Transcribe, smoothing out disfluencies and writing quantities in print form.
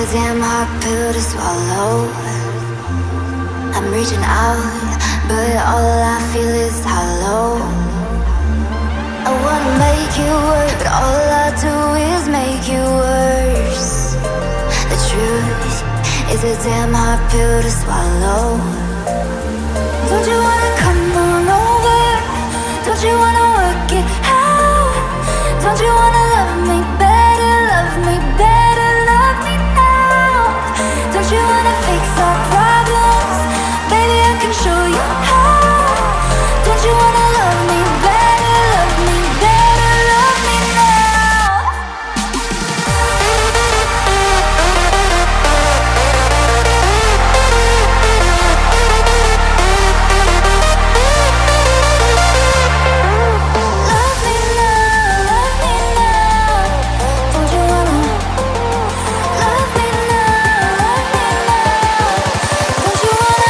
a damn hard pill to swallow. I'm reaching out, but all I feel is hollow. I wanna make you work, but all I do is make you worse. The truth is a damn hard pill to swallow. Don't you wanna come on over? Don't you wanna work it out? Don't you wanna love me better, love me better, love me now? Don't you wanna fix our problems? Baby, I can show you how. Don't you wanna love me better, love me better, love me now? Love me now, love me now. Don't you wanna love me now, love me now? Don't you wanna? Don't you wanna?